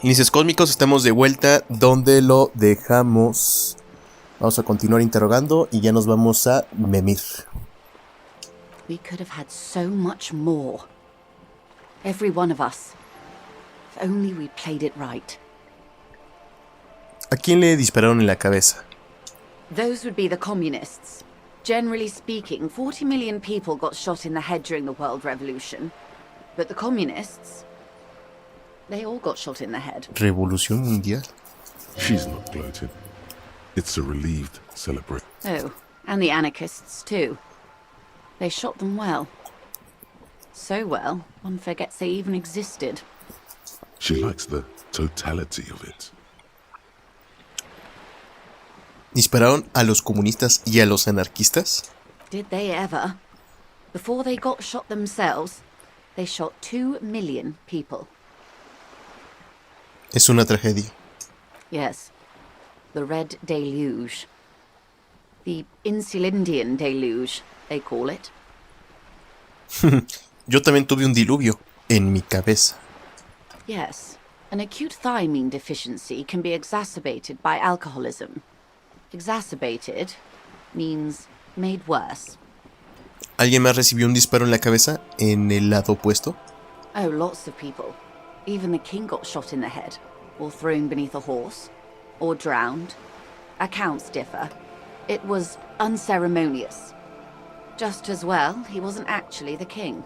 Inicios cósmicos, estamos de vuelta donde lo dejamos. Vamos a continuar interrogando y ya nos vamos a memir. We could have had so much more. Every one of us. If only we played it right. ¿A quién le dispararon en la cabeza? Those would be the communists. Generally speaking, 40 million people got shot in the head during the World Revolution. But the communists, they all got shot in the head. ¿Revolución mundial? She's not gloating. It's a relieved celebration. Oh, and the anarchists too. They shot them well. So well, one forgets they even existed. She likes the totality of it. ¿Dispararon a los comunistas y a los anarquistas? Did they ever? Before they got shot themselves, they shot 2 million people. Es una tragedia. Yes. The Red Deluge. The Insulindian Deluge, they call it. Yo también tuve un diluvio en mi cabeza. Yes. An acute thiamine deficiency can be exacerbated by alcoholism. Exacerbated means made worse. ¿Alguien más recibió un disparo en la cabeza en el lado opuesto? Oh, lots of people. Even the king got shot in the head, or thrown beneath a horse, or drowned. Accounts differ. It was unceremonious. Just as well, he wasn't actually the king.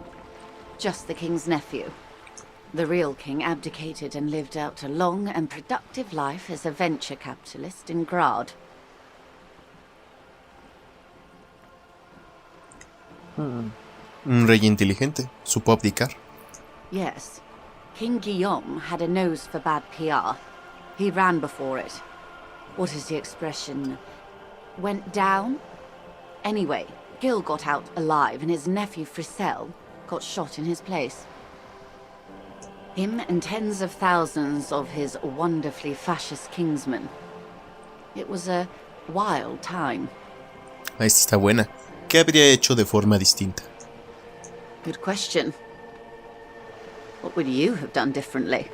Just the king's nephew. The real king abdicated and lived out a long and productive life as a venture capitalist in Grad. Un rey inteligente, supo abdicar. Yes. King Guillaume had a nose for bad PR. He ran before it. What is the expression? Went down? Anyway, Gil got out alive and his nephew Frisell got shot in his place. Him and tens of thousands of his wonderfully fascist kingsmen. It was a wild time. Esta está buena. ¿Qué habría hecho de forma distinta? Good question. What would you have done differently?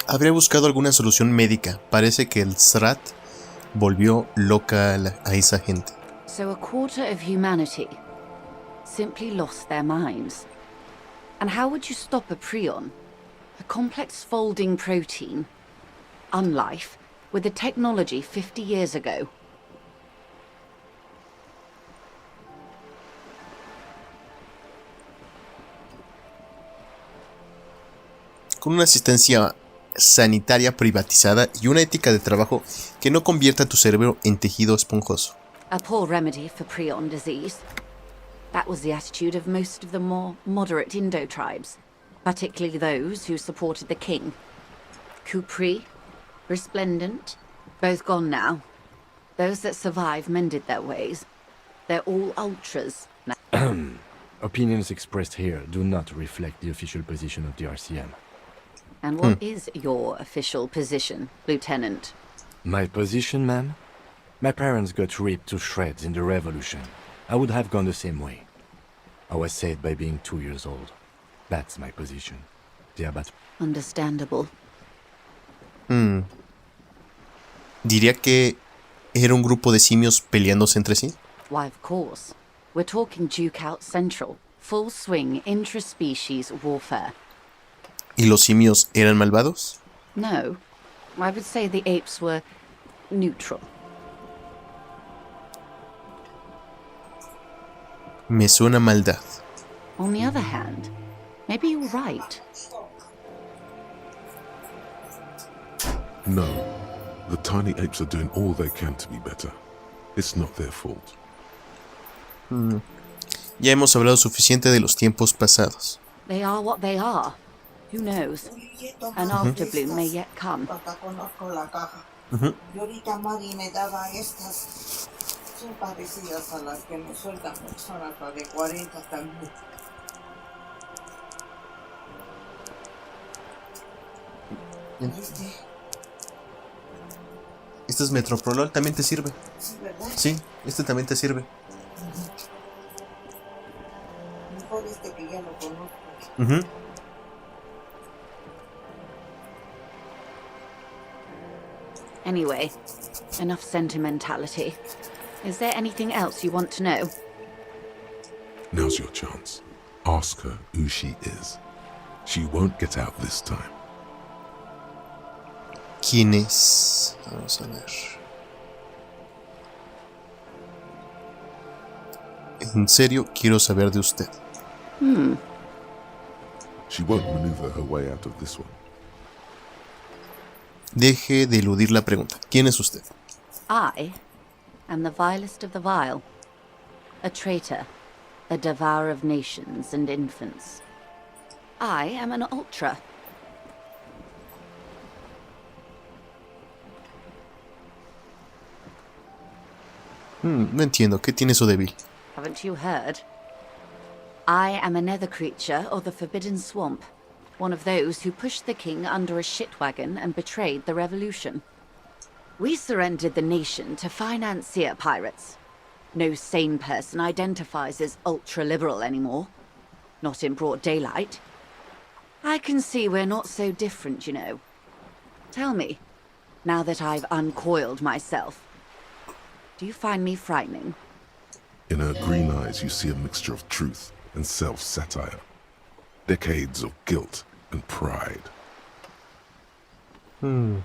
Habría buscado alguna solución médica. Parece que el SRAT volvió loca a esa gente. So a quarter of humanity simply lost their minds. And how would you stop a prion? A complex folding protein, unlife, with a technology 50 years ago. Con una asistencia sanitaria privatizada y una ética de trabajo que no convierta tu cerebro en tejido esponjoso. A poor remedy for prion disease. That was the attitude of most of the more moderate Indo tribes, particularly those who supported the king. Kupri, Resplendent, both gone now. Those that survive mended their ways. They're all ultras now. Opinions expressed here do not reflect the official position of the RCM. And what is your official position, Lieutenant? My position, ma'am? My parents got ripped to shreds in the revolution. I would have gone the same way. I was saved by being 2 years old. That's my position. Understandable. Diría que era un grupo de simios peleándose entre sí. Why, of course. We're talking Duke Out Central. Full swing intraspecies warfare. ¿Y los simios eran malvados? No. I would say the apes were neutral. Me suena maldad. On the other hand, maybe you're right. No. The tiny apes are doing all they can to be better. It's not their fault. Ya hemos hablado suficiente de los tiempos pasados. They are what they are. Who knows? An afterbloom may yet come. Y ahorita Maggie me daba estas. Son parecidas a las que me sueltan personas de 40 también. Este es Metoprolol, también te sirve. Sí, ¿verdad? Sí, este también te sirve. Mejor que ya lo conozco. Ujú. Anyway, enough sentimentality. Is there anything else you want to know? Now's your chance. Ask her who she is. She won't get out this time. ¿Quién es? Vamos a ver. En serio, quiero saber de usted. She won't maneuver her way out of this one. Deje de eludir la pregunta. ¿Quién es usted? I am the vilest of the vile. A traitor, a devourer of nations and infants. I am an ultra. No entiendo. ¿Qué tiene eso débil? Haven't you heard? I am a nether creature of the Forbidden Swamp. One of those who pushed the king under a shit wagon and betrayed the revolution. We surrendered the nation to financier pirates. No sane person identifies as ultra-liberal anymore. Not in broad daylight. I can see we're not so different, you know. Tell me, now that I've uncoiled myself, do you find me frightening? In her green eyes, you see a mixture of truth and self-satire. Decades of guilt and pride. No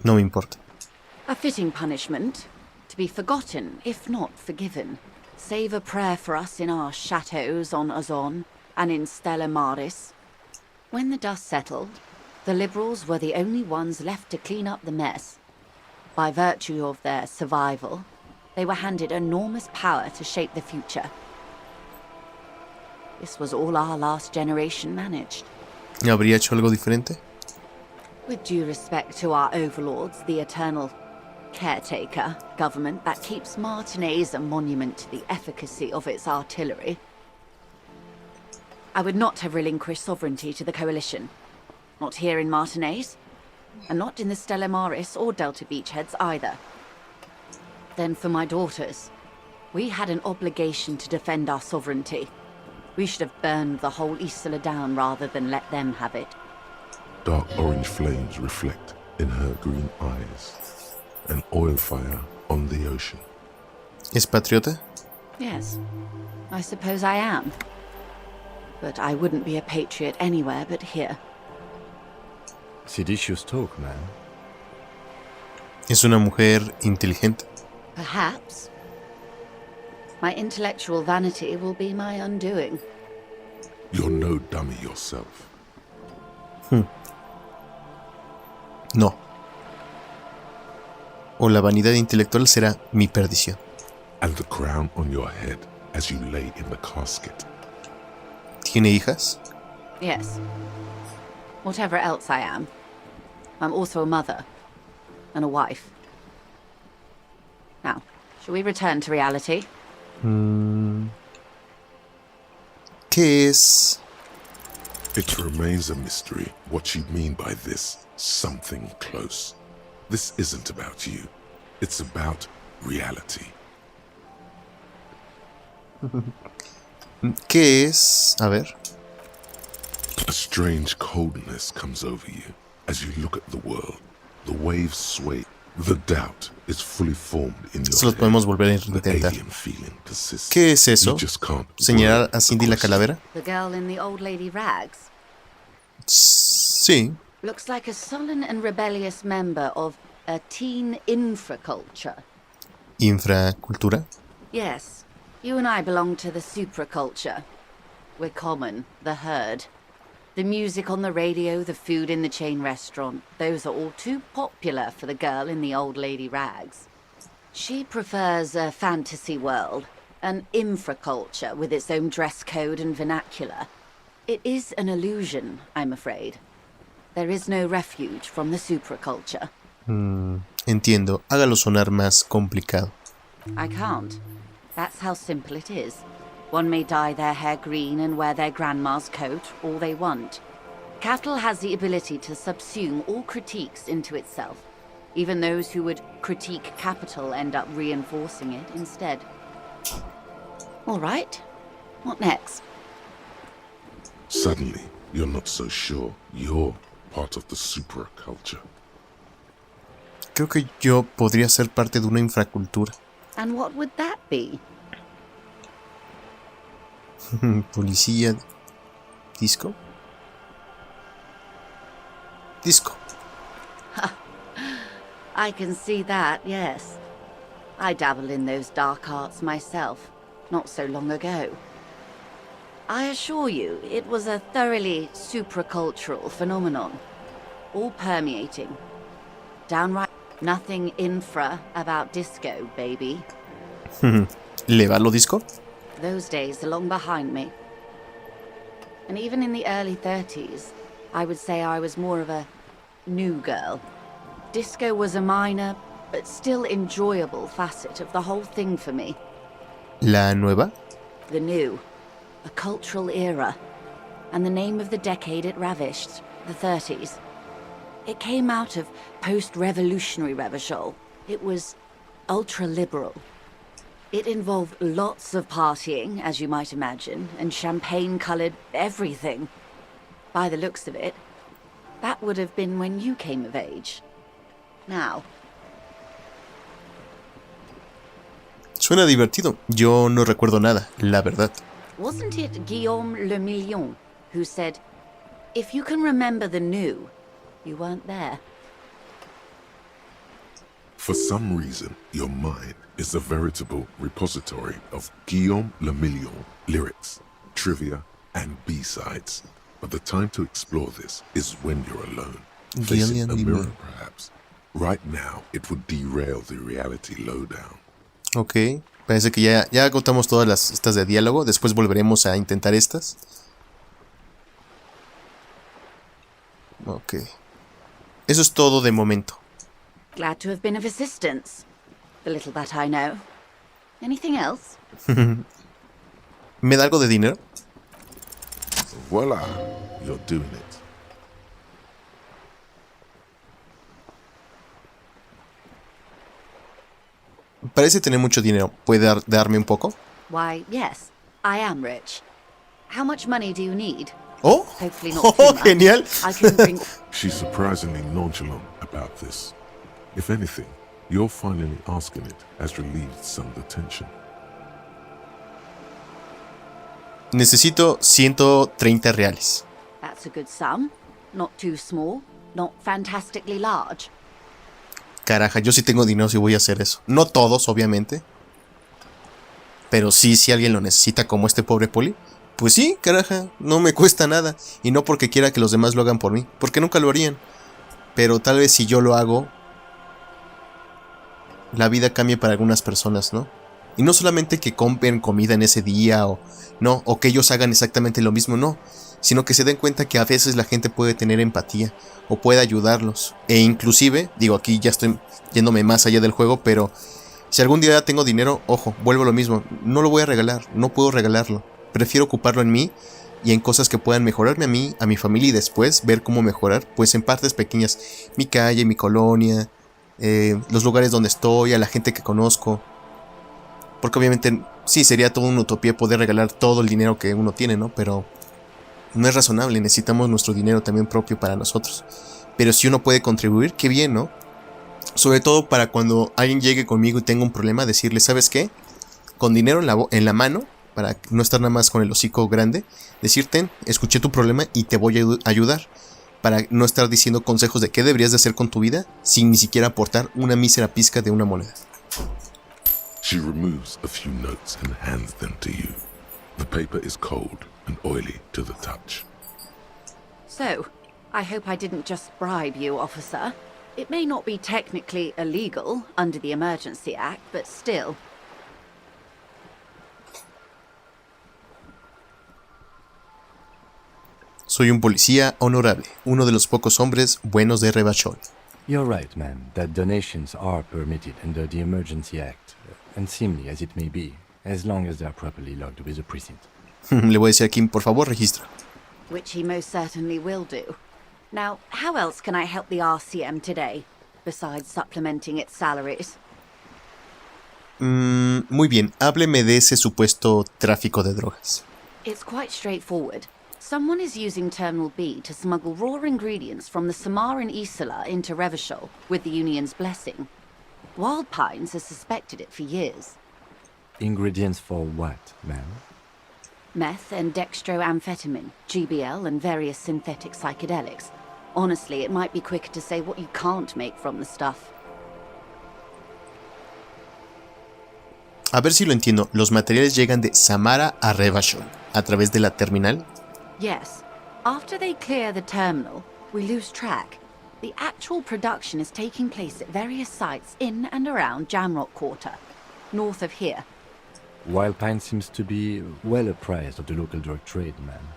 me importa. A fitting punishment, to be forgotten, if not forgiven. Save a prayer for us in our chateaus on Azon and in Stella Maris. When the dust settled, the Liberals were the only ones left to clean up the mess. By virtue of their survival, they were handed enormous power to shape the future. This was all our last generation managed. ¿Habría hecho algo diferente? With due respect to our overlords, the eternal caretaker government that keeps Martinez a monument to the efficacy of its artillery, I would not have relinquished sovereignty to the coalition. Not here in Martinez, and not in the Stella Maris or Delta Beachheads either. Then for my daughters, we had an obligation to defend our sovereignty. We should have burned the whole Isla down rather than let them have it. Dark orange flames reflect in her green eyes. An oil fire on the ocean. ¿Es patriota? Yes, I suppose I am. But I wouldn't be a patriot anywhere but here. Seditious talk, man. ¿Es una mujer inteligente? Perhaps. My intellectual vanity will be my undoing. You're no dummy yourself. No. O la vanidad intelectual será mi perdición. And the crown on your head as you lay in the casket. ¿Tiene hijas? Yes. Whatever else I am, I'm also a mother and a wife. Now, shall we return to reality? ¿Qué es? It remains a mystery what you mean by this something close. This isn't about you. It's about reality. ¿Qué es? A ver. A strange coldness comes over you as you look at the world. The waves sway. The doubt is fully formed in your Solo head. podemos volver a The intentar. alien feeling persists. ¿Qué es eso? You just can't ¿Señalar word a Cindy la the question. calavera? The girl in the old lady rags. Sí. Looks like a sullen and rebellious member of a teen infraculture. ¿Infracultura? Yes, you and I belong to the supraculture. We're common, the herd. The music on the radio, the food in the chain restaurant, those are all too popular for the girl in the old lady rags. She prefers a fantasy world, an infraculture with its own dress code and vernacular. It is an illusion, I'm afraid. There is no refuge from the supraculture. Entiendo. Hágalo sonar más complicado. I can't. That's how simple it is. One may dye their hair green and wear their grandma's coat all they want. Cattle has the ability to subsume all critiques into itself. Even those who would critique capital end up reinforcing it instead. All right. What next? Suddenly, you're not so sure you're part of the supraculture. Creo que yo podría ser parte de una infracultura. And what would that be? Policía. Disco. Disco. I can see that, yes. I dabble in those dark arts myself, not so long ago. I assure you, it was a thoroughly supracultural phenomenon. All permeating. Downright nothing infra about disco, baby. ¿Le va lo disco? Those days are long behind me. And even in the early 30s, I would say I was more of a new girl. Disco was a minor, but still enjoyable facet of the whole thing for me. ¿La nueva? The new. A cultural era. And the name of the decade it ravished, the 30s. It came out of post-revolutionary Revachol. It was ultra-liberal. It involved lots of partying, as you might imagine, and champagne-colored everything. By the looks of it, that would have been when you came of age. Now. Suena divertido. Yo no recuerdo nada, la verdad. Wasn't it Guillaume Le Million who said, if you can remember the new, you weren't there? For some reason, your mind is a veritable repository of Guillaume Le Million lyrics, trivia, and B-sides. But the time to explore this is when you're alone. Facing a mirror, perhaps. Right now, it would derail the reality lowdown. Ok, parece que ya agotamos todas estas de diálogo. Después volveremos a intentar estas. Ok. Eso es todo de momento. Glad to have been of assistance. The little that I know. Anything else? ¿Me da algo de dinero? Voila, you're doing it. Parece tener mucho dinero. ¿Puede darme un poco? Why, yes. I am rich. How much money do you need? Oh, Hopefully not too much. Genial. I can bring... She's surprisingly nonchalant about this. If anything, you're finally asking it has relieved some of the tension. Necesito 130 reales. That's a good sum. Not too small. Not fantastically large. Caraja, yo sí tengo dinero si voy a hacer eso. No todos, obviamente. Pero sí, si alguien lo necesita como este pobre poli. Pues sí, caraja, no me cuesta nada. Y no porque quiera que los demás lo hagan por mí. Porque nunca lo harían. Pero tal vez si yo lo hago, la vida cambie para algunas personas, ¿no? Y no solamente que compren comida en ese día o que ellos hagan exactamente lo mismo, no. Sino que se den cuenta que a veces la gente puede tener empatía o puede ayudarlos. E inclusive, digo, aquí ya estoy yéndome más allá del juego, pero si algún día ya tengo dinero, ojo, vuelvo a lo mismo. No lo voy a regalar, no puedo regalarlo. Prefiero ocuparlo en mí y en cosas que puedan mejorarme a mí, a mi familia y después ver cómo mejorar, pues en partes pequeñas, mi calle, mi colonia, los lugares donde estoy, a la gente que conozco. Porque obviamente sí, sería toda una utopía poder regalar todo el dinero que uno tiene, ¿no? Pero no es razonable, necesitamos nuestro dinero también propio para nosotros. Pero si uno puede contribuir, qué bien, ¿no? Sobre todo para cuando alguien llegue conmigo y tenga un problema, decirle, ¿sabes qué? Con dinero en la mano, para no estar nada más con el hocico grande, decirte, escuché tu problema y te voy a ayudar. Para no estar diciendo consejos de qué deberías de hacer con tu vida, sin ni siquiera aportar una mísera pizca de una moneda. She removes a few notes and hands them to you. The paper is cold and oily to the touch. So, I hope I didn't just bribe you, officer. It may not be technically illegal under the Emergency Act, but still. Soy un policía honorable, uno de los pocos hombres buenos de Repasando. You're right, ma'am, that donations are permitted under the Emergency Act, unseemly as it may be, as long as they are properly logged with the precinct. Le voy a decir a Kim, por favor, registra. Which he most certainly will do. Now, how else can I help the RCM today, besides supplementing its salaries? Muy bien, hábleme de ese supuesto tráfico de drogas. It's quite straightforward. Someone is using Terminal B to smuggle raw ingredients from the Samar and Isola into Revachol with the Union's blessing. Wild Pines has suspected it for years. Ingredients for what, ma'am? Meth and dextroamphetamine, GBL and various synthetic psychedelics. Honestly, it might be quicker to say what you can't make from the stuff. A ver si lo entiendo. Los materiales llegan de Samara a Revachol a través de la terminal. Yes. After they clear the terminal, we lose track. The actual production is taking place at various sites in and around Jamrock Quarter, north of here. Wild Pine seems to be well apprised of the local drug trade, ma'am.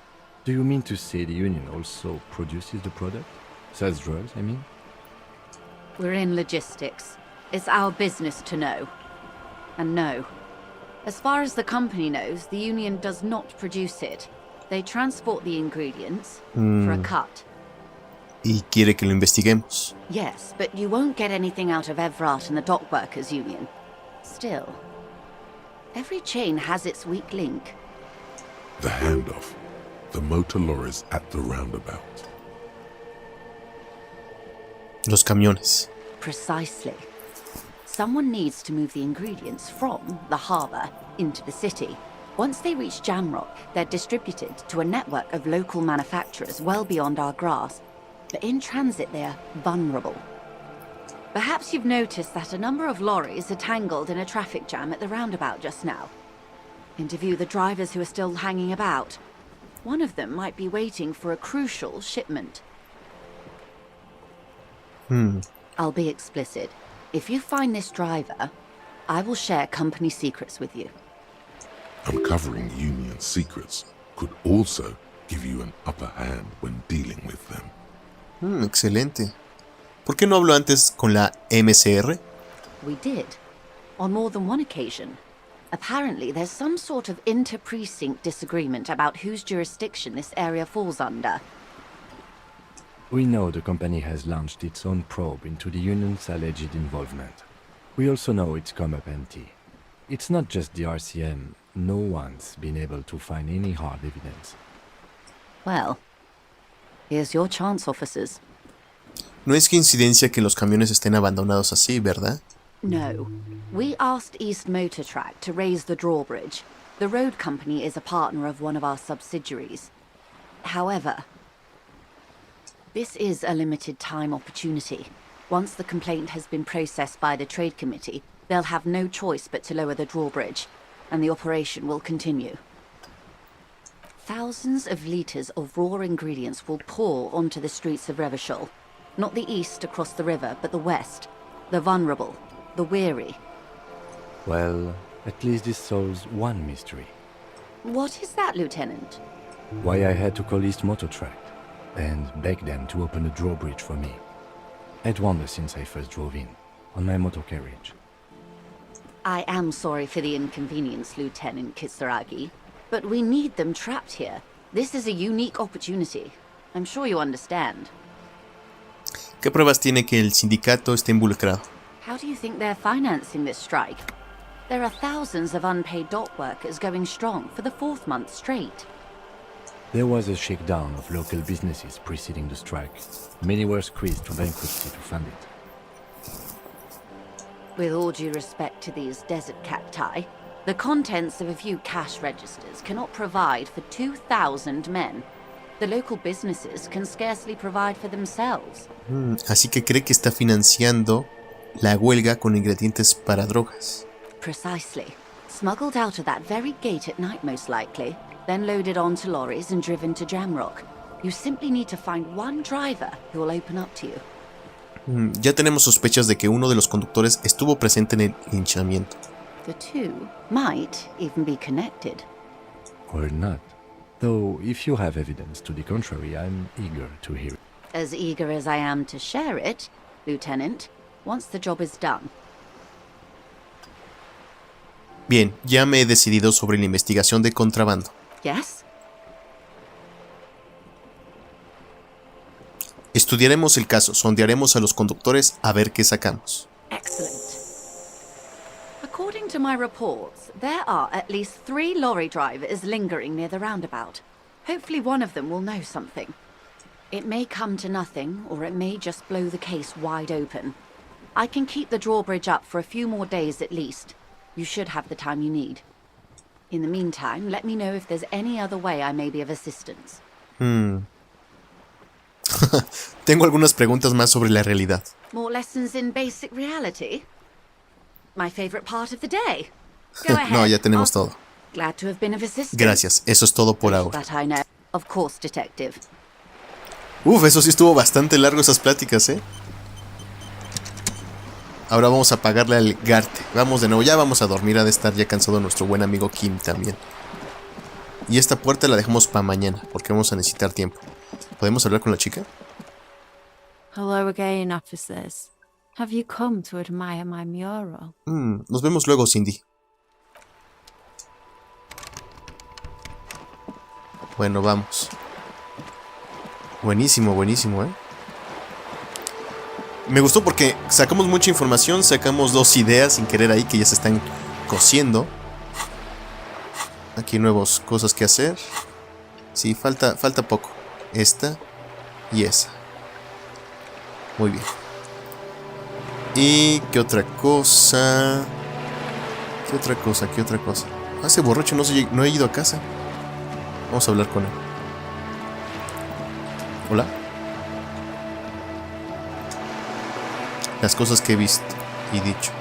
Do you mean to say the Union also produces the product? Sells drugs, I mean? We're in logistics. It's our business to know. And no. As far as the company knows, the Union does not produce it. They transport the ingredients for a cut. Y quiere que lo investiguemos. Yes, but you won't get anything out of Evrat and the Dock Workers Union. Still, every chain has its weak link. The handoff. The motor lorries at the roundabout. Los camiones. Precisely. Someone needs to move the ingredients from the harbour into the city. Once they reach Jamrock, they're distributed to a network of local manufacturers well beyond our grasp. But in transit, they're vulnerable. Perhaps you've noticed that a number of lorries are tangled in a traffic jam at the roundabout just now. Interview the drivers who are still hanging about. One of them might be waiting for a crucial shipment. I'll be explicit. If you find this driver, I will share company secrets with you. Uncovering Union secrets could also give you an upper hand when dealing with them. Excelente. ¿Por qué no habló antes con la MCR? We did. On more than one occasion. Apparently, there's some sort of inter-precinct disagreement about whose jurisdiction this area falls under. We know the company has launched its own probe into the Union's alleged involvement. We also know it's come up empty. It's not just the RCM. No one's been able to find any hard evidence. Well, here's your chance, officers. No es coincidencia que los camiones estén abandonados así, ¿verdad? No. We asked East Motor Track to raise the drawbridge. The road company is a partner of one of our subsidiaries. However, this is a limited time opportunity. Once the complaint has been processed by the Trade Committee, they'll have no choice but to lower the drawbridge, and the operation will continue. Thousands of litres of raw ingredients will pour onto the streets of Revachol. Not the east across the river, but the west. The vulnerable, the weary. Well, at least this solves one mystery. What is that, Lieutenant? Why I had to call East Motor Track and beg them to open a drawbridge for me. I'd wondered since I first drove in, on my motor carriage. I am sorry for the inconvenience, Lieutenant Kisaragi, but we need them trapped here. This is a unique opportunity. I'm sure you understand. ¿Qué pruebas tiene que el sindicato esté involucrado? How do you think they're financing this strike? There are thousands of unpaid dock workers going strong for the 4th month straight. There was a shakedown of local businesses preceding the strike. Many were squeezed to bankruptcy to fund it. With all due respect to these desert cacti, the contents of a few cash registers cannot provide for 2,000 men. The local businesses can scarcely provide for themselves. Así que cree que está financiando la huelga con ingredientes para drogas. Precisely. Smuggled out of that very gate at night, most likely, then loaded onto lorries and driven to Jamrock. You simply need to find one driver who will open up to you. Ya tenemos sospechas de que uno de los conductores estuvo presente en el linchamiento. The two might even be connected. Or not. Though, if you have evidence to the contrary, I'm eager to hear it. As eager as I am to share it, Lieutenant, once the job is done. Bien, ya me he decidido sobre la investigación de contrabando. Yes? Estudiaremos el caso, sondearemos a los conductores a ver qué sacamos. Excellent. According to to my reports, there are at least 3 lorry drivers lingering near the roundabout. Hopefully one of them will know something. It may come to nothing, or it may just blow the case wide open. I can keep the drawbridge up for a few more days at least. You should have the time you need. In the meantime, let me know if there's any other way I may be of assistance. Tengo algunas preguntas más sobre la realidad. More lessons in basic reality? My favorite part of the day. Go ahead. No, ya tenemos todo. Glad to have been of assistance. Gracias, eso es todo por ahora. That I know. Of course, detective. Uf, eso sí estuvo bastante largo esas pláticas, ¿eh? Ahora vamos a pagarle al Garte. Vamos de nuevo, ya vamos a dormir. Ha de estar ya cansado nuestro buen amigo Kim también. Y esta puerta la dejamos para mañana, porque vamos a necesitar tiempo. ¿Podemos hablar con la chica? Hello again, officers. Have you come to admire my mural? Nos vemos luego, Cindy. Bueno, vamos. Buenísimo, buenísimo, ¿eh? Me gustó porque sacamos mucha información, sacamos 2 ideas sin querer ahí que ya se están cociendo. Aquí nuevas cosas que hacer. Sí, falta poco. Esta y esa. Muy bien. ¿Y qué otra cosa? ¿Qué otra cosa? ¿Qué otra cosa? Ese borracho no he ido a casa. Vamos a hablar con él. Hola. Las cosas que he visto y dicho.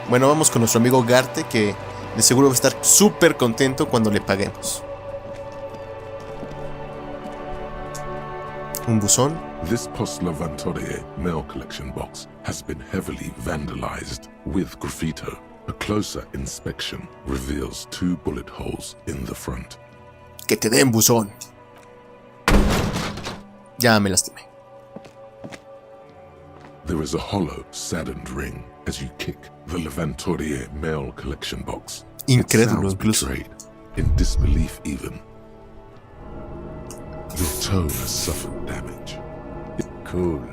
Bueno, vamos con nuestro amigo Garte, que de seguro va a estar súper contento cuando le paguemos. Un buzón. This post-Levantorie mail collection box has been heavily vandalized with graffito. A closer inspection reveals 2 bullet holes in the front. Que te den, buzón. Ya me lastimé. There is a hollow, saddened ring as you kick the Levantorie mail collection box. Incrédulo, It sounds incluso. betrayed, in disbelief even. Your tone has suffered damage. Cool.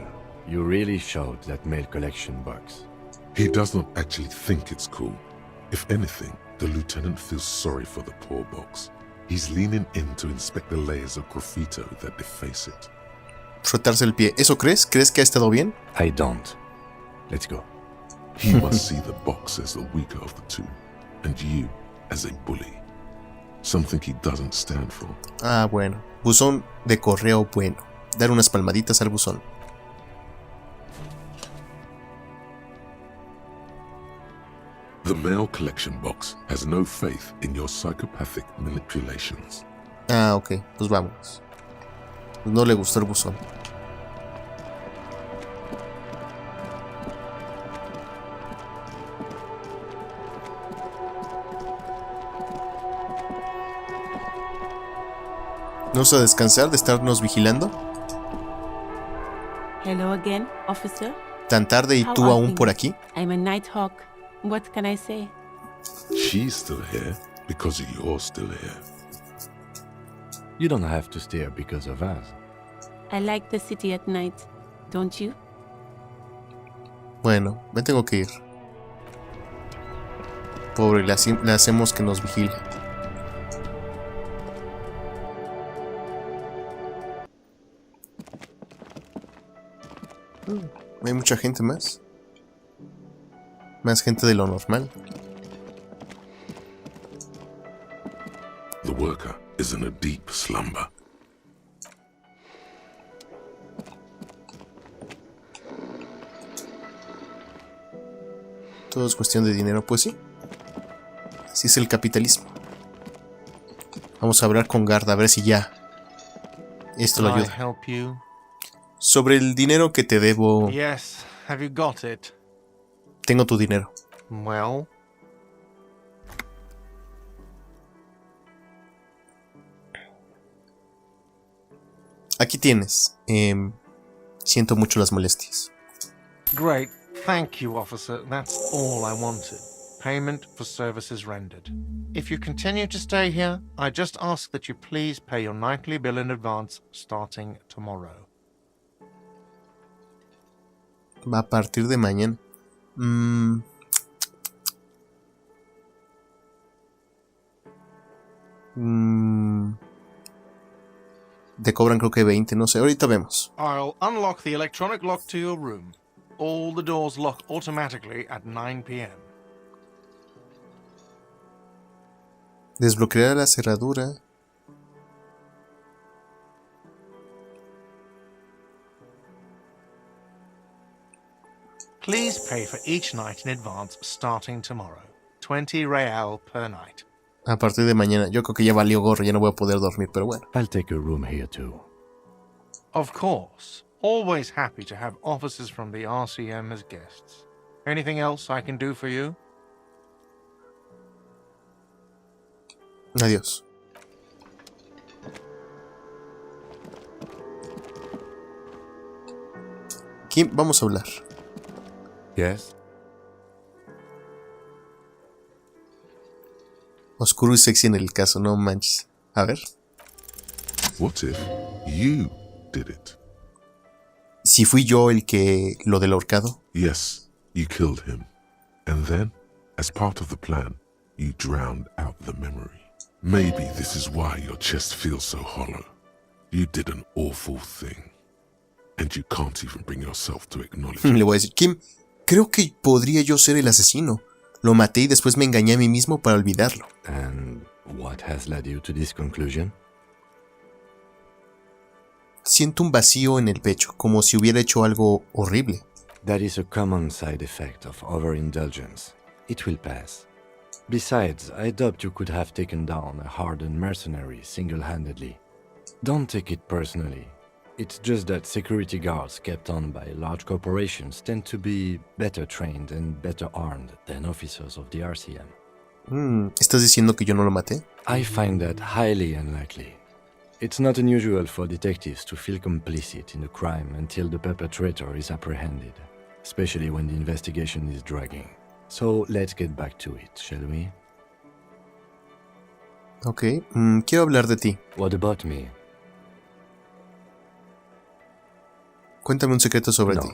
You really showed that mail collection box. He does not actually think it's cool. If anything, the lieutenant feels sorry for the poor box. He's leaning in to inspect the layers of graffito that deface it. Frotarse el pie. ¿Eso crees? ¿Crees que ha estado bien? I don't. Let's go. He must see the box as the weaker of the two, and you as a bully. Something he doesn't stand for. Ah, bueno. Buzón de correo bueno. Dar unas palmaditas al buzón. The mail collection box has no faith in your psychopathic manipulations. Ah, ok. Pues vamos. No le gustó el buzón. ¿No vas a descansar de estarnos vigilando? Hello again, officer. Tan tarde y How tú are aún por things? aquí. I'm a nighthawk. What can I say? She's still here because you're still here. You don't have to stay here because of us. I like the city at night, don't you? Bueno, me tengo que ir. Pobre, le hacemos que nos vigile. Hay mucha gente más. Más gente de lo normal. The worker is in a deep slumber. Todo es cuestión de dinero, pues sí. Así es el capitalismo. Vamos a hablar con Garda a ver si ya esto lo Can I ayuda. help you? Sobre el dinero que te debo, Yes. Have you got it? tengo tu dinero. Well, Aquí tienes. Siento mucho las molestias. great. Thank you, officer. That's all I wanted. Payment for services rendered. If you continue to stay here, I just ask that you please pay your nightly bill in advance starting tomorrow. Va a partir de mañana. Te cobran creo que 20, no sé, ahorita vemos. I'll unlock the electronic lock to your room. All the doors lock automatically at 9 p.m. Desbloquear la cerradura. Please pay for each night in advance starting tomorrow. 20 real per night. A partir de mañana. Yo creo que ya valió gorro, ya no voy a poder dormir, pero bueno. I'll take a room here too. Of course. Always happy to have officers from the RCM as guests. Anything else I can do for you? Adiós. Kim, vamos a hablar. Yes? Oscuro y sexy en el caso, no manches. A ver. What if you did it? Si fui yo el que lo del ahorcado. Yes, you killed him. And then, as part of the plan, you drowned out the memory. Maybe this is why your chest feels so hollow. You did an awful thing. And you can't even bring yourself to acknowledge it. Le voy a decir, Kim, creo que podría yo ser el asesino. Lo maté y después me engañé a mí mismo para olvidarlo. And what has led you to this conclusion? Siento un vacío en el pecho, como si hubiera hecho algo horrible. That is a common side effect of overindulgence. It will pass. Besides, I doubt you could have taken down a hardened mercenary single-handedly. Don't take it personally. It's just that security guards kept on by large corporations tend to be better trained and better armed than officers of the RCM. ¿Estás diciendo que yo no lo maté? I find that highly unlikely. It's not unusual for detectives to feel complicit in a crime until the perpetrator is apprehended, especially when the investigation is dragging. So let's get back to it, shall we? Ok, quiero hablar de ti. What about me? Cuéntame un secreto sobre No. ti.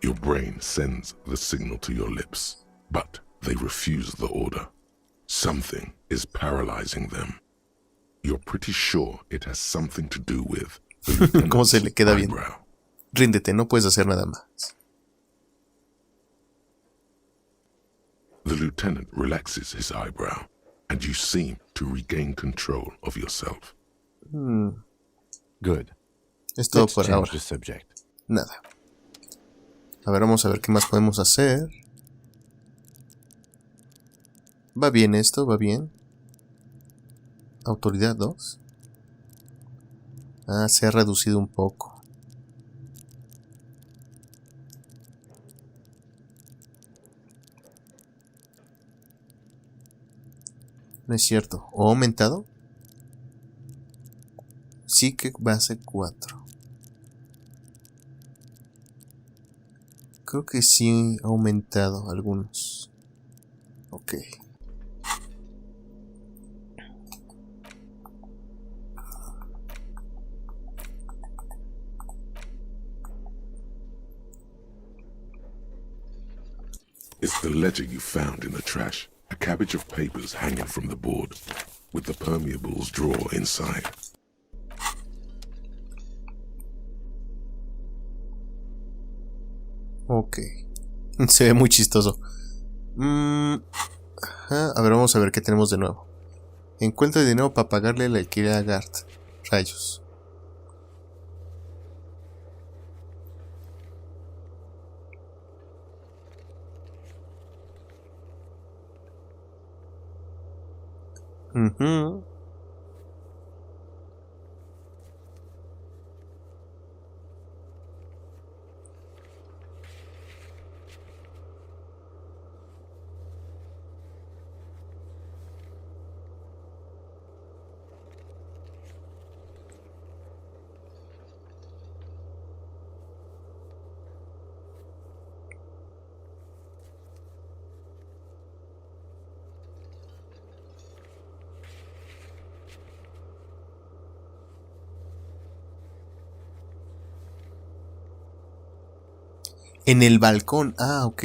Your brain sends the signal to your lips, but they refuse the order. Something is paralyzing them. You're pretty sure it has something to do with the ¿Cómo se le queda bien? eyebrow. Ríndete, no puedes hacer nada más. The lieutenant relaxes his eyebrow, and you seem to regain control of yourself. Good. Es todo Let's por change ahora. the subject. Nada. A ver, vamos a ver qué más podemos hacer. Va bien esto, va bien. Autoridad 2. Se ha reducido un poco. No es cierto. ¿O ha aumentado? Sí que base 4. Creo que sí ha aumentado algunos. Ok. It's the ledger you found in the trash. A cabbage of papers hanging from the board, with the permeables drawer inside. Ok. Se ve muy chistoso. A ver, vamos a ver qué tenemos de nuevo. Encuentra dinero para pagarle el alquiler a Gart. Rayos. En el balcón. Ok.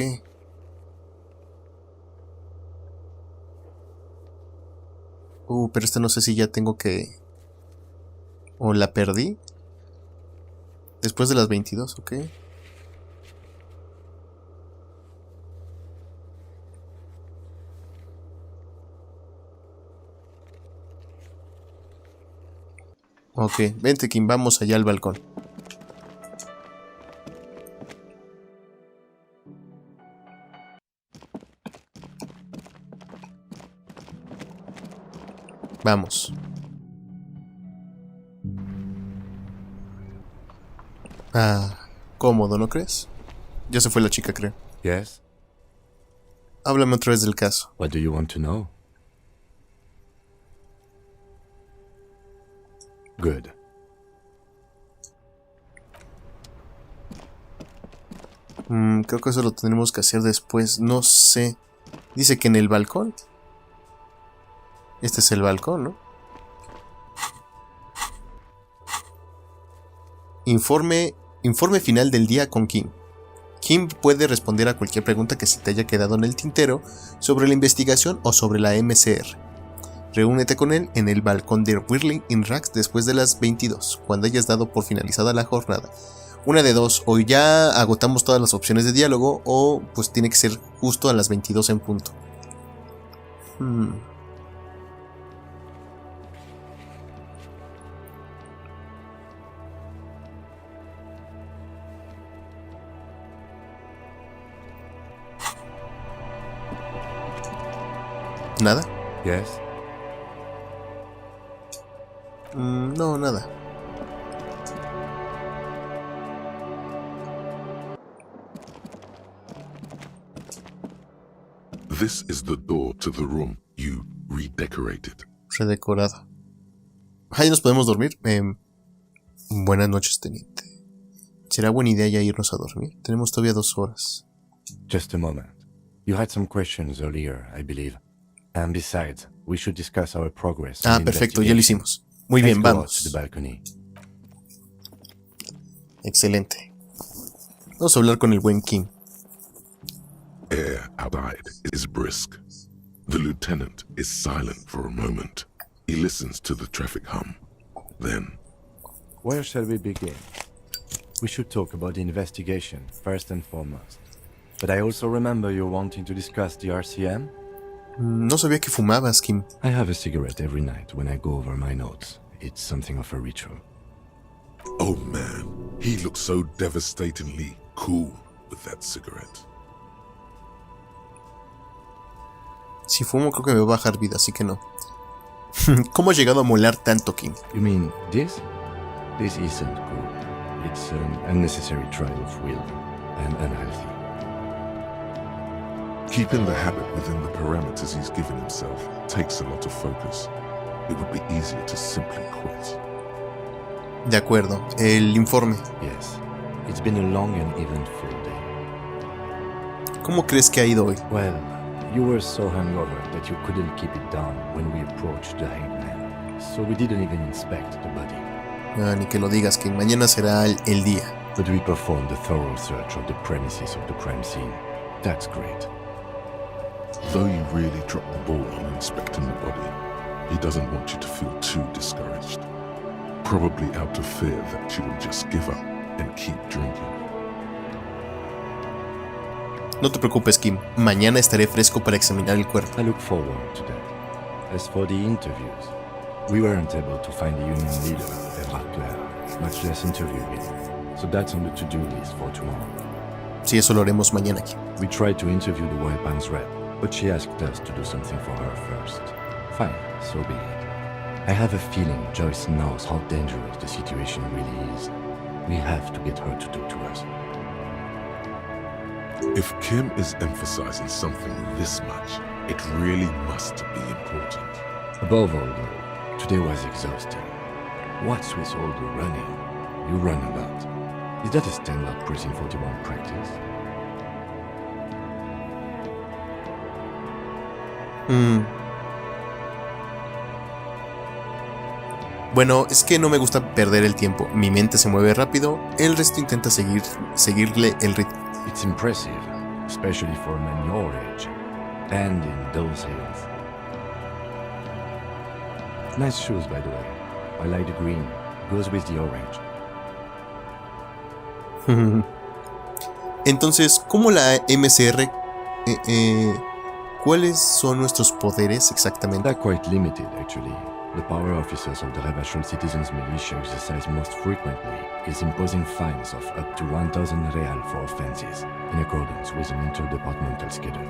Pero esta no sé si ya tengo que... ¿O la perdí? Después de las 22, ok. Ok, vente Kim, vamos allá al balcón. Vamos. Cómodo, ¿no crees? Ya se fue la chica, creo. Yes? Háblame otra vez del caso. What do you want to know? Good. Creo que eso lo tendremos que hacer después. No sé. Dice que en el balcón. Este es el balcón, ¿no? Informe final del día con Kim. Kim puede responder a cualquier pregunta que se te haya quedado en el tintero sobre la investigación o sobre la MCR. Reúnete con él en el balcón de Whirling in Rags después de las 22, cuando hayas dado por finalizada la jornada. Una de dos, o ya agotamos todas las opciones de diálogo, o pues tiene que ser justo a las 22 en punto. ¿Nada? Yes? No, nada. This is the door to the room you redecorated. Redecorado. Ahí nos podemos dormir. Buenas noches, teniente. ¿Será buena idea ya irnos a dormir? Tenemos todavía 2 horas. Just a moment. You had some questions earlier, I believe. And besides, we should discuss our progress. Perfecto, ya lo hicimos. Muy bien, vamos. To the balcony. Excelente. Vamos a hablar con el buen Kim. Air outside is brisk. The lieutenant is silent for a moment. He listens to the traffic hum. Then, Where shall we begin? We should talk about the investigation, first and foremost. But I also remember you wanting to discuss the RCM? No sabía que fumabas, Kim. I have a cigarette every night when I go over my notes. It's something of a ritual. oh man, he looks so devastatingly cool with that cigarette. Si fumo creo que me va a bajar vida, así que no. ¿Cómo has llegado a molar tanto, Kim? You mean this? This isn't cool. It's an unnecessary trial of will and unhealthy. Keeping the habit within the parameters he's given himself takes a lot of focus. It would be easier to simply quit. De acuerdo. El informe. Yes, it's been a long and eventful day. ¿Cómo crees que ha ido hoy? Well, you were so hungover that you couldn't keep it down when we approached the hanged man. So we didn't even inspect the body. Ni que lo digas, Kim. Mañana será el día. But we performed a thorough search of the premises of the crime scene. That's great. Though you really dropped the ball on inspecting the body, he doesn't want you to feel too discouraged. Probably out of fear that you will just give up and keep drinking. No te preocupes, Kim. Mañana estaré fresco para examinar el cuerpo. I look forward to that. As for the interviews, we weren't able to find the union leader, Butler, much less interview him. So that's on the to-do list for tomorrow. Sí, eso lo haremos mañana, Kim. We tried to interview the weapons rep, but she asked us to do something for her first. Fine, so be it. I have a feeling Joyce knows how dangerous the situation really is. We have to get her to talk to us. If Kim is emphasizing something this much, it really must be important. Above all, though, today was exhausting. What's with all the running? You run a lot. Is that a standard Precinct 41 practice? Bueno, es que no me gusta perder el tiempo. Mi mente se mueve rápido, el resto intenta seguirle el ritmo. It's impressive, especially for a man your age, and in those hills. Nice shoes, by the way. I like the green. Goes with the orange. Entonces, ¿cómo la MCR? ¿Cuáles son nuestros poderes exactamente? They're quite limited, actually. The power officers of the Repasando Citizens Militia exercise most frequently is imposing fines of up to 1,000 real for offenses, in accordance with an interdepartmental schedule.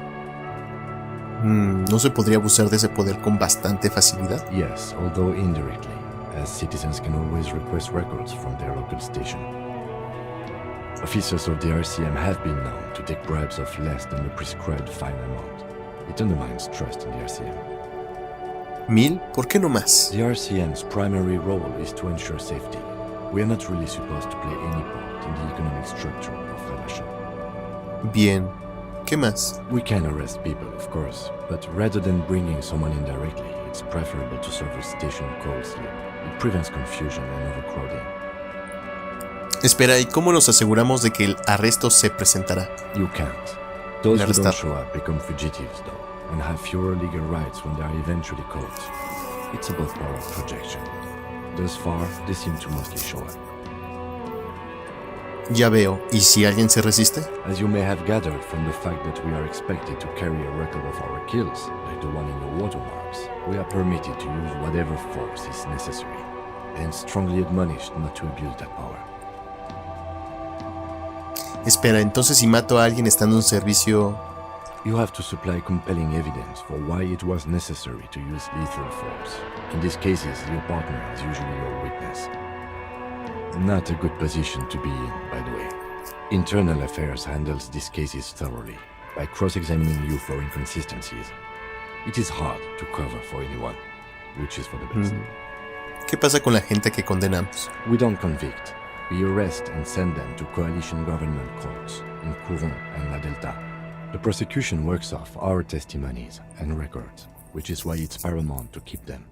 ¿No se podría abusar de ese poder con bastante facilidad? Yes, although indirectly, as citizens can always request records from their local station. Officers of the RCM have been known to take bribes of less than the prescribed fine amount. It undermines trust in the RCM. ¿1000? ¿Por qué no más? The RCM's primary role is to ensure safety. We are not really supposed to play any part in the economic structure of Repasando. Bien. ¿Qué más? We can arrest people, of course, but rather than bringing someone in directly, it's preferable to serve a station cold sleep. It prevents confusion and overcrowding. Espera, ¿y cómo nos aseguramos de que el arresto se presentará? You can't. Those who don't Arrestar. show up become fugitives, though, and have fewer legal rights when they are eventually caught. It's about power of projection. Thus far, they seem to mostly show up. Ya veo. ¿Y si alguien se resiste? As you may have gathered from the fact that we are expected to carry a record of our kills, like the one in the watermarks, we are permitted to use whatever force is necessary, and strongly admonished not to abuse that power. Espera, entonces si mato a alguien estando en servicio... You have to supply compelling evidence for why it was necessary to use lethal force. In these cases, your partner is usually your witness. Not a good position to be in, by the way. Internal Affairs handles these cases thoroughly, by cross-examining you for inconsistencies. It is hard to cover for anyone, which is for the best. ¿Qué pasa con la gente que condenamos? We don't convict. We arrest and send them to coalition government courts in Courant and La Delta. The prosecution works off our testimonies and records, which is why it's paramount to keep them.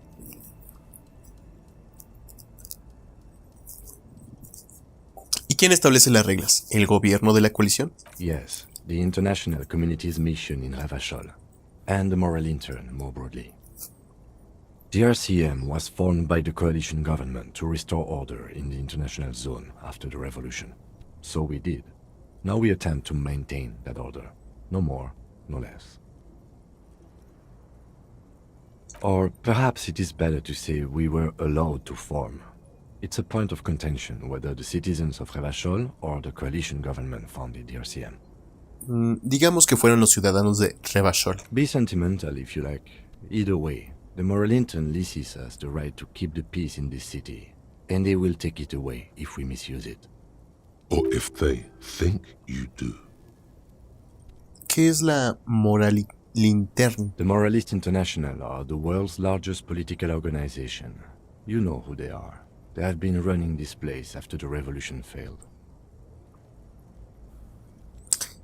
¿Y quién establece las reglas? ¿El gobierno de la coalición? Yes, the international community's mission in Repasando, and the moral intern more broadly. The RCM was formed by the coalition government to restore order in the international zone after the revolution. So we did. Now we attempt to maintain that order. No more, no less. Or perhaps it is better to say we were allowed to form. It's a point of contention whether the citizens of Repasando or the coalition government founded the RCM. Digamos que fueron los ciudadanos de Repasando. Be sentimental if you like. Either way, the moral intern leases us the right to keep the peace in this city, and they will take it away if we misuse it. Or if they think you do. ¿Qué es la Moralintern? The Moralist International are the world's largest political organization. You know who they are. They have been running this place after the revolution failed.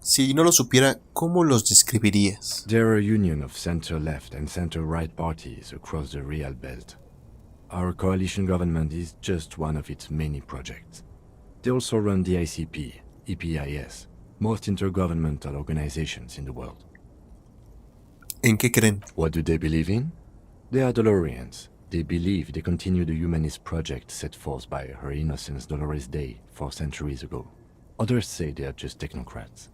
Si no lo supiera, ¿cómo los describirías? They're a union of center-left and center-right parties across the Real Belt. Our coalition government is just one of its many projects. They also run the ICP, EPIS, most intergovernmental organizations in the world. ¿En qué creen? What do they believe in? They are Dolorians. They believe they continue the humanist project set forth by Her Innocence Dolores Day 4 centuries ago. Others say they are just technocrats.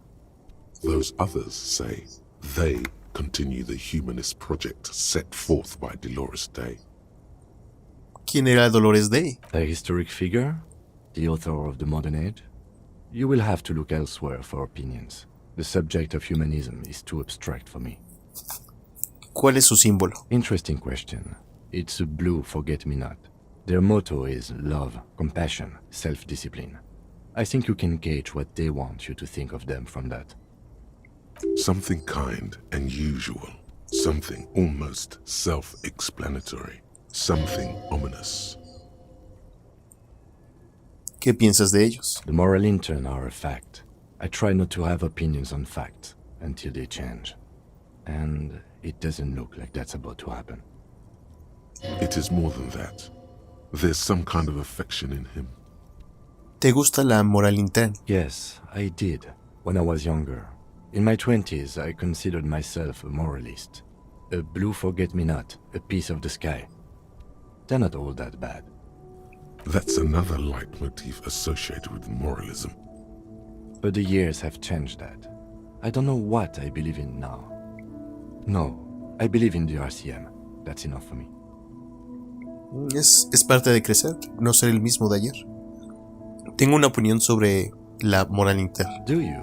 Those others say they continue the humanist project set forth by Dolores Day. ¿Quién era Dolores Day? A historic figure? The author of the modern age? You will have to look elsewhere for opinions. The subject of humanism is too abstract for me. ¿Cuál es su símbolo? Interesting question. It's a blue forget-me-not. Their motto is love, compassion, self-discipline. I think you can gauge what they want you to think of them from that. Something kind and usual. Something almost self-explanatory. Something ominous. ¿Qué piensas de ellos? The moral intern are a fact. I try not to have opinions on facts until they change. And it doesn't look like that's about to happen. It is more than that. There's some kind of affection in him. ¿Te gusta la Moralintern? Yes, I did, when I was younger. In my 20s, I considered myself a moralist. A blue forget-me-not, a piece of the sky. They're not all that bad. That's another leitmotif associated with moralism. But the years have changed that. I don't know what I believe in now. No, I believe in the RCM. That's enough for me. Es parte de crecer, no ser el mismo de ayer. Tengo una opinión sobre la moral interna. Do you?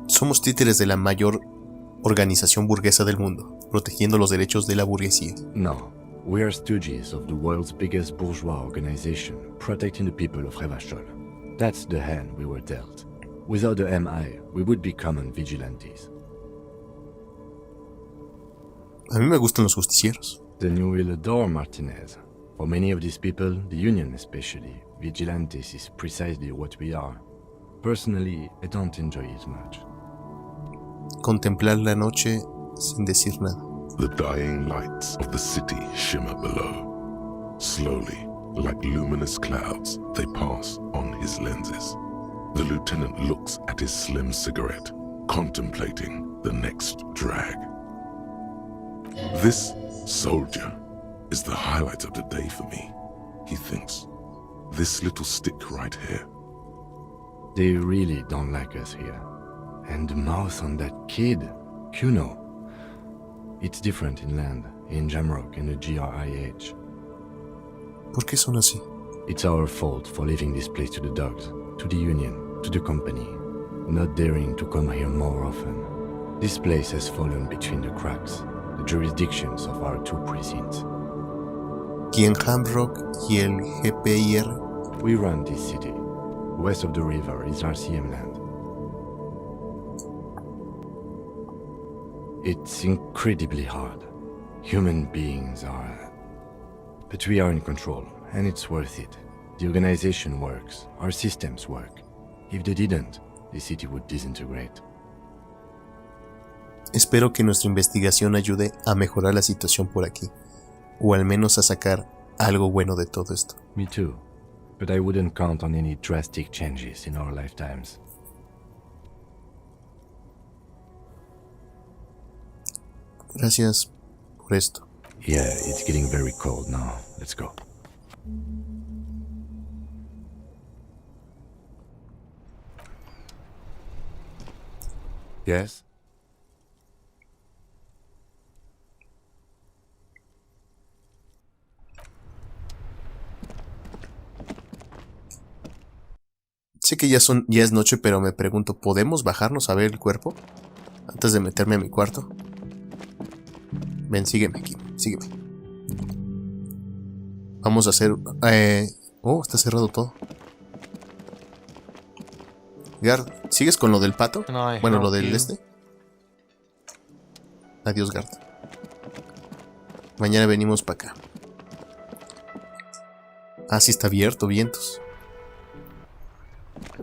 Somos títeres de la mayor organización burguesa del mundo, protegiendo los derechos de la burguesía. No. We are stooges of the world's biggest bourgeois organization, protecting the people of Repasando. That's the hand we were dealt. Without the MI, we would be common vigilantes. A mí me gustan los justicieros. Then you will adore Martinez. For many of these people, the Union especially, vigilantes is precisely what we are. Personally, I don't enjoy it much. Contemplar la noche sin decir nada. The dying lights of the city shimmer below. Slowly, like luminous clouds, they pass on his lenses. The lieutenant looks at his slim cigarette, contemplating the next drag. This soldier is the highlight of the day for me, he thinks. This little stick right here. They really don't like us here. And the mouth on that kid, Kuno. It's different in land, in Jamrock and the GRIH. ¿Por qué son así? It's our fault for leaving this place to the dogs, to the Union, to the company, not daring to come here more often. This place has fallen between the cracks, the jurisdictions of our two precincts. ¿Y en Jamrock y el GPIR? We run this city. West of the river is RCM land. It's incredibly hard. Human beings are... But we are in control, and it's worth it. The organization works, our systems work. If they didn't, the city would disintegrate. Espero que nuestra investigación ayude a mejorar la situación por aquí, o al menos a sacar algo bueno de todo esto. Me too. But I wouldn't count on any drastic changes in our lifetimes. Gracias por esto. Yeah, it's getting very cold now. Let's go. Yes? Sé que ya es noche, pero me pregunto, ¿podemos bajarnos a ver el cuerpo? Antes de meterme a mi cuarto. Ven, sígueme aquí, sígueme. Vamos a hacer... está cerrado todo. Gard, ¿sigues con lo del pato? Bueno, lo del este. Adiós, Gard. Mañana venimos para acá. Ah, sí está abierto, vientos.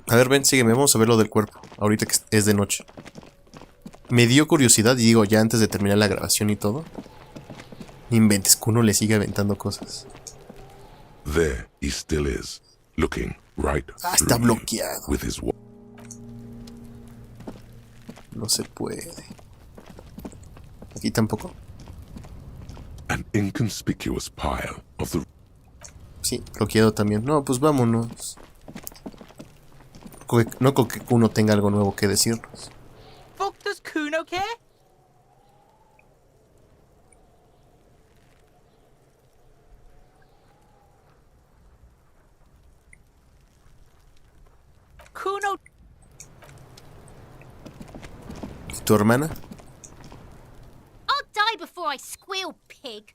A ver, ven, sígueme, vamos a ver lo del cuerpo. Ahorita que es de noche. Me dio curiosidad y digo, ya antes de terminar la grabación y todo. Inventes, que uno le sigue aventando cosas. There he still is, looking right Está through bloqueado. you with his No se puede. Aquí tampoco. an inconspicuous pile of the Sí, bloqueado también. No, pues vámonos. No creo que uno tenga algo nuevo que decirnos. Fuck does Kuno care? Kuno. ¿Y tu hermana? I'll die before I squeal, pig.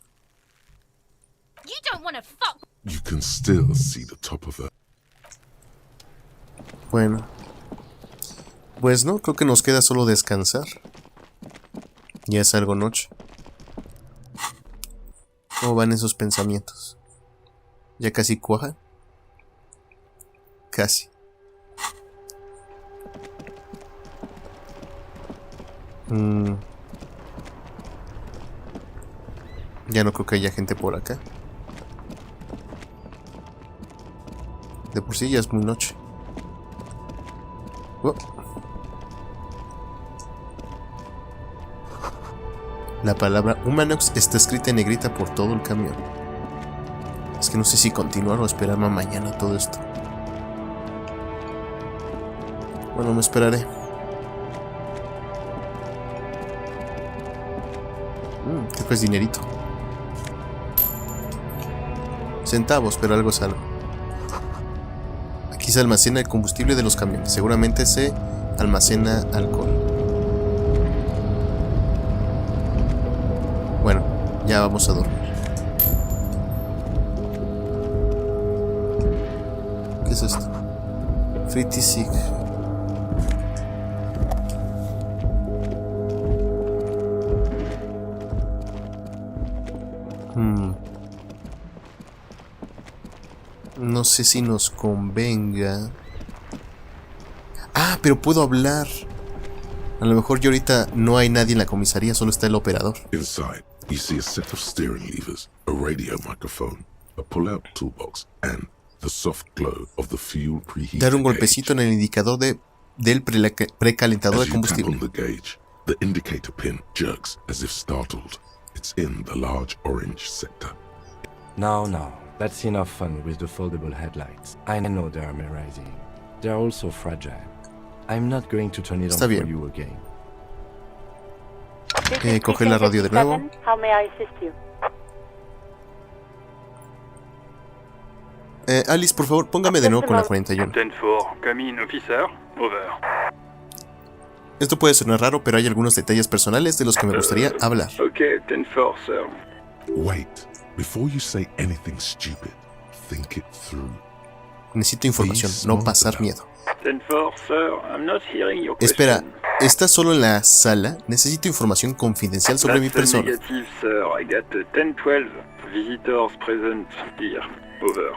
You don't want to fuck. You can still see the top of her. Bueno. Pues no, creo que nos queda solo descansar. Ya es algo noche. ¿Cómo van esos pensamientos? ¿Ya casi cuajan? Casi. Ya no creo que haya gente por acá. De por sí ya es muy noche. Oh. La palabra Humanox está escrita en negrita por todo el camión. Es que no sé si continuar o esperarme a mañana todo esto. Bueno, me esperaré. Creo que es dinerito. Centavos, pero algo es algo. Aquí se almacena el combustible de los camiones. Seguramente se almacena alcohol. Bueno, ya vamos a dormir. ¿Qué es esto? Fritty Sig. No sé si nos convenga. Ah, pero puedo hablar. A lo mejor yo ahorita no hay nadie en la comisaría, solo está el operador. Inside, you see a set of steering levers, a radio microphone, a pull-out toolbox, and the soft glow of the fuel preheater. Dar un golpecito en el indicador del precalentador As de you tap combustible. on the gauge, the indicator pin jerks as if startled. It's in the large orange sector. No, that's enough fun with the foldable headlights. I know they are mesmerizing. They are also fragile. I'm not going to turn it Está on bien. for you again. Coge la radio de nuevo. How may I assist you? Alice, por favor, póngame de nuevo con la 41. 10-4, come in, officer. Over. Esto puede sonar raro, pero hay algunos detalles personales de los que me gustaría hablar. Okay, 10-4, sir. Wait, before you say anything stupid, think it through. Necesito información, no pasar miedo. 10-4, sir, I'm not hearing your Espera, question. ¿estás solo en la sala? Necesito información confidencial sobre mi That's persona. negative, sir. I got 10-12 visitors present here. Over.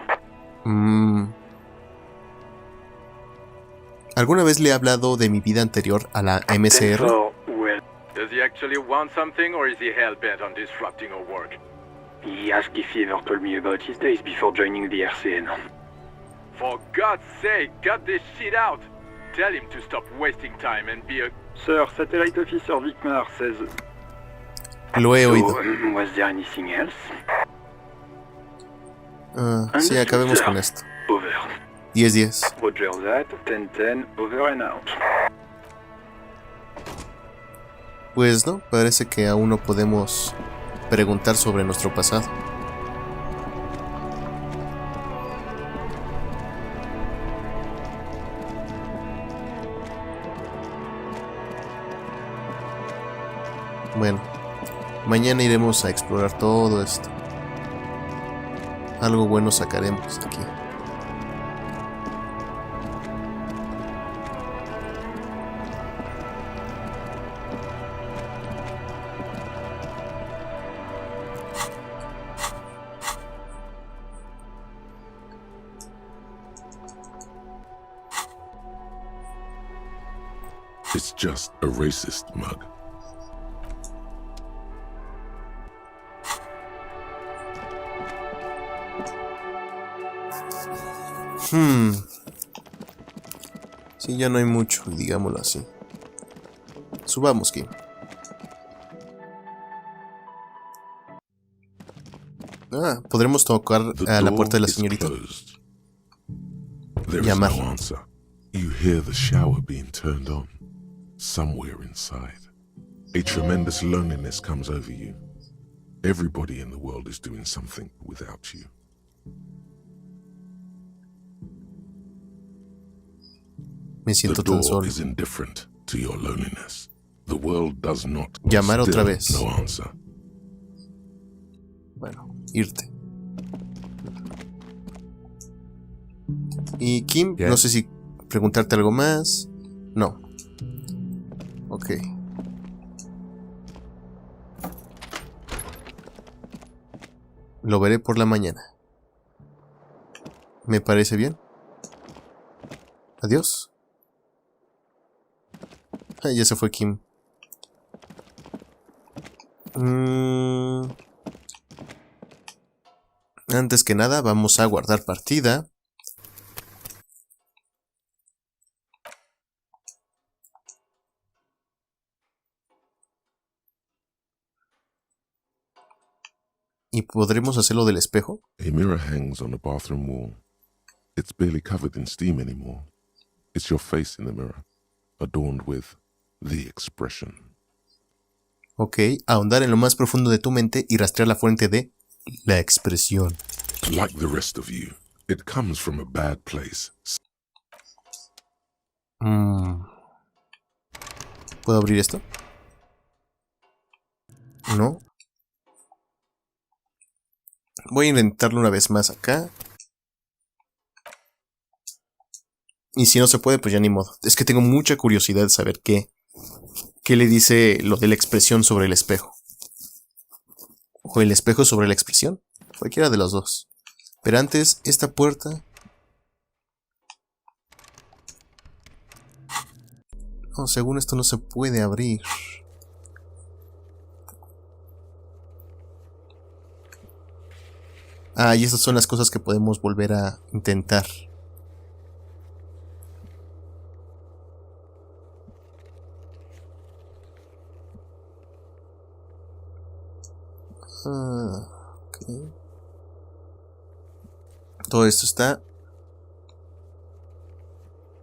¿Alguna vez le he hablado de mi vida anterior a la MCR? 10-4, well, Does he actually want something, or is he hell-bent on disrupting our work? he asked if he ever told me about his days before joining the RCN. For God's sake, cut this shit out! Tell him to stop wasting time and be a... Sir, Satellite Officer Vicmar says... Lo he oído. So, was there anything else? Sí, acabemos con esto. Over. 10-10. Roger that, 10-10, over and out. Pues no, parece que aún no podemos preguntar sobre nuestro pasado. Bueno, mañana iremos a explorar todo esto. Algo bueno sacaremos aquí. It's just a racist mug. Sí, ya no hay mucho, digámoslo así. Subamos, Kim. Podremos tocar a la puerta de la señorita. There is Llamar. no answer. You hear the shower being turned on. Somewhere inside. A tremendous loneliness comes over you. Everybody in the world is doing something without you. Me siento The tan door solo. is indifferent to your loneliness. The world does not. Llamar otra Still vez. no answer. Bueno, irte. Y Kim, ¿Qué? no sé si preguntarte algo más. No. Ok. Lo veré por la mañana. ¿Me parece bien? Adiós. Ya se fue Kim. Antes que nada, vamos a guardar partida. ¿Y podremos hacerlo del espejo? A mirror hangs on the bathroom wall. It's barely covered in steam anymore. It's your face in the mirror, adorned with the expression. Ok, ahondar en lo más profundo de tu mente y rastrear la fuente de la expresión. Like the rest of you, it comes from a bad place. ¿Puedo abrir esto? No. Voy a intentarlo una vez más acá. Y si no se puede, pues ya ni modo. Es que tengo mucha curiosidad de saber qué le dice lo de la expresión sobre el espejo. O el espejo sobre la expresión. Cualquiera de los dos. Pero antes, esta puerta... No, según esto no se puede abrir. Ah, y estas son las cosas que podemos volver a intentar. Okay. Todo esto está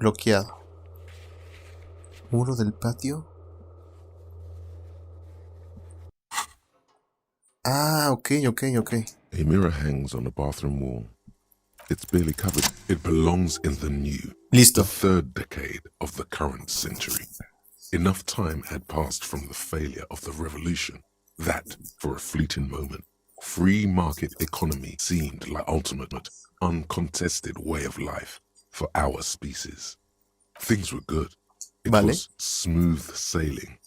bloqueado. Muro del patio. Ah, ok. A mirror hangs on the bathroom wall. It's barely covered. It belongs in the new, Listo. the third decade of the current century. Enough time had passed from the failure of the revolution that, for a fleeting moment, free market economy seemed like ultimate, uncontested way of life for our species. Things were good. It was smooth sailing.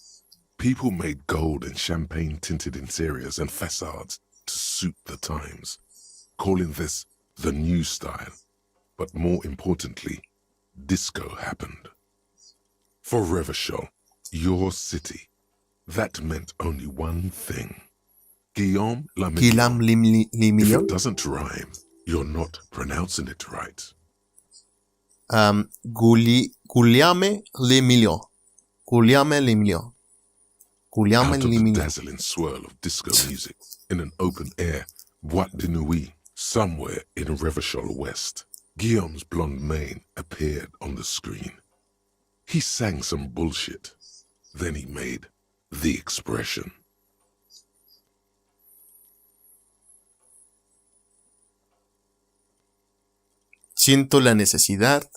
People made gold and champagne-tinted interiors and facades to suit the times, calling this the new style. But more importantly, disco happened. For Revachol, your city, that meant only one thing. Guillaume Lamillon. If it doesn't rhyme, you're not pronouncing it right. Guillaume Lamillon. Out of the dazzling swirl of disco music in an open-air boîte de nuit somewhere in Revachol West, Guillaume's blonde mane appeared on the screen. He sang some bullshit. Then he made the expression. Siento la necesidad...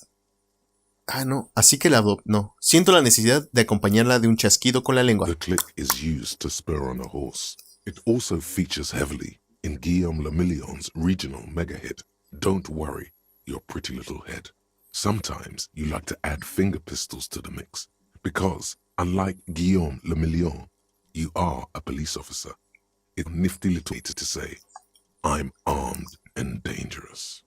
Ah, no. Así que no. Siento la necesidad de acompañarla de un chasquido con la lengua. The click is used to spur on a horse. It also features heavily in Guillaume Lamillion's regional mega hit, Don't Worry, Your Pretty Little Head. Sometimes you like to add finger pistols to the mix, because, unlike Guillaume Lamillon, you are a police officer. It's a nifty little way to say, I'm armed and dangerous.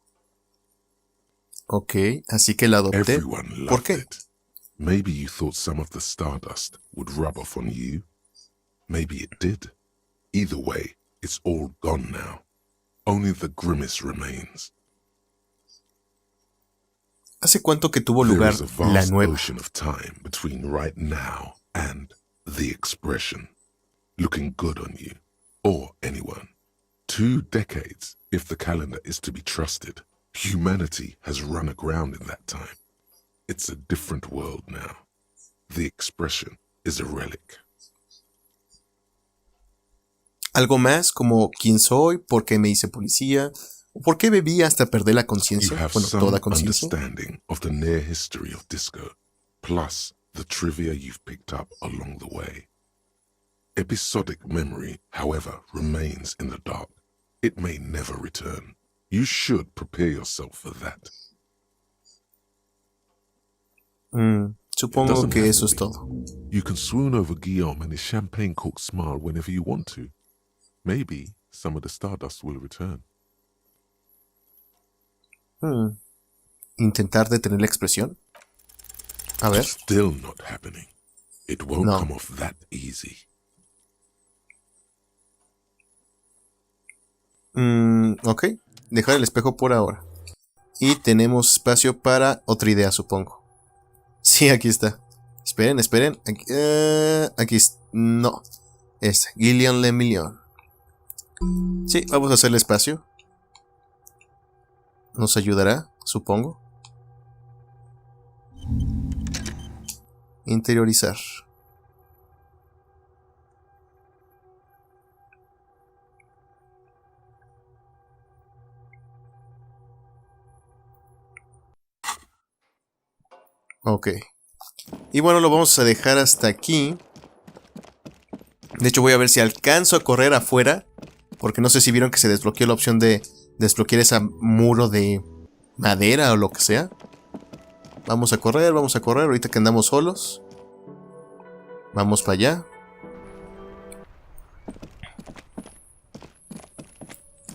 Ok, así que la adopté. Everyone ¿Por loved qué? it. Maybe you thought some of the stardust would rub off on you. Maybe it did. Either way, it's all gone now. Only the grimace remains. ¿Hace cuánto que tuvo lugar There is a la vast nueva? ocean of time between right now and the expression. Looking good on you, or anyone. 2 decades, if the calendar is to be trusted. Humanity has run aground in that time. It's a different world now. The expression is a relic. Algo más como quién soy, por qué me hice policía, o por qué bebí hasta perder la You conciencia, have bueno, some toda conciencia. understanding of the near history of disco, plus the trivia you've picked up along the way. Episodic memory, however, remains in the dark. It may never return. You should prepare yourself for that. Supongo que eso es todo. You can swoon over Guillaume and his champagne-corked smile whenever you want to. Maybe some of the stardust will return. ¿Intentar detener la expresión? A ver. It's still not happening. It won't No. come off that easy. Ok. Dejar el espejo por ahora. Y tenemos espacio para otra idea, supongo. Sí, aquí está. Esperen. Aquí no. Es Guillaume Lamillon. Sí, vamos a hacerle espacio. Nos ayudará, supongo. Interiorizar. Ok. Y bueno, lo vamos a dejar hasta aquí. De hecho, voy a ver si alcanzo a correr afuera. Porque no sé si vieron que se desbloqueó la opción de desbloquear ese muro de madera o lo que sea. Vamos a correr ahorita que andamos solos. Vamos para allá.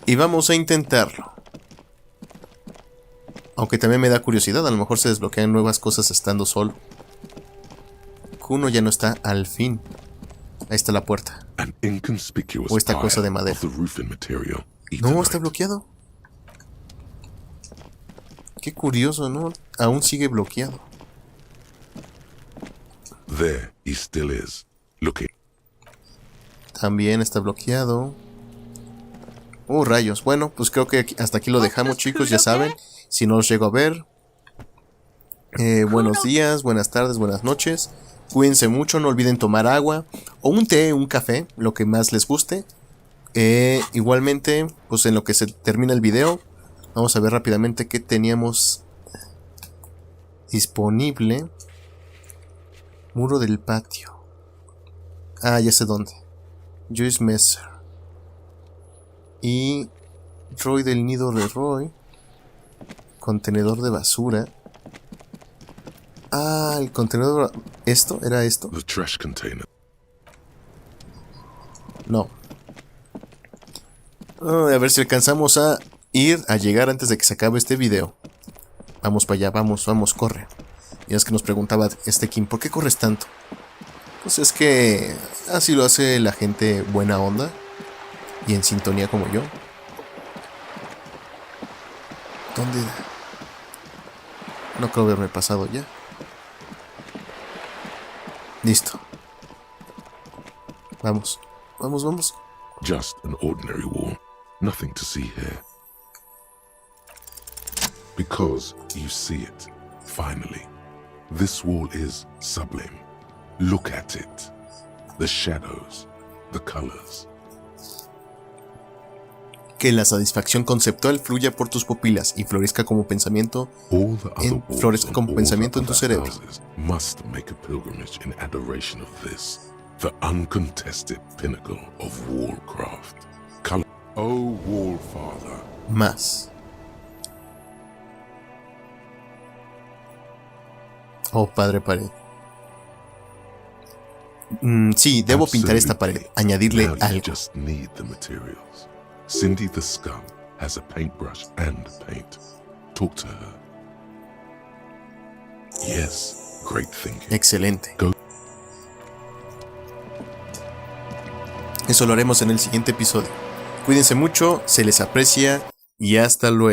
Y vamos a intentarlo. Aunque también me da curiosidad, a lo mejor se desbloquean nuevas cosas estando solo. Kuno ya no está al fin. Ahí está la puerta. O esta cosa de madera. No, está bloqueado. Qué curioso, ¿no? Aún sigue bloqueado. There he still is. Looking. También está bloqueado. Rayos. Bueno, pues creo que hasta aquí lo dejamos, chicos, ya saben. Si no los llego a ver. Buenos días, buenas tardes, buenas noches. Cuídense mucho, no olviden tomar agua. O un té, un café, lo que más les guste. Igualmente, pues en lo que se termina el video, vamos a ver rápidamente qué teníamos disponible. Muro del patio. Ah, ya sé dónde. Joyce Messer. Y Roy del nido de Roy. Contenedor de basura. Ah, el contenedor... ¿Esto? ¿Era esto? The trash container. No. A ver si alcanzamos a llegar antes de que se acabe este video. Vamos para allá, vamos, corre. Y es que nos preguntaba Kim, ¿por qué corres tanto? Pues es que así lo hace la gente buena onda y en sintonía como yo. ¿Dónde? No creo haberme pasado ya. Listo. Vamos. Just an ordinary wall. Nothing to see here. Because you see it, finally. This wall is sublime. Look at it. The shadows, the colors. Que la satisfacción conceptual fluya por tus pupilas y florezca como pensamiento en tu cerebro. Must make a pilgrimage in adoration of this, the uncontested pinnacle of wallcraft. Oh, Wallfather. Más. Oh, padre pared. Sí, debo pintar esta pared. Añadirle algo. Just need the materials. Cindy the Scum has a paintbrush and paint. Talk to her. Yes, great thinking. Excelente. Eso lo haremos en el siguiente episodio. Cuídense mucho, se les aprecia y hasta luego.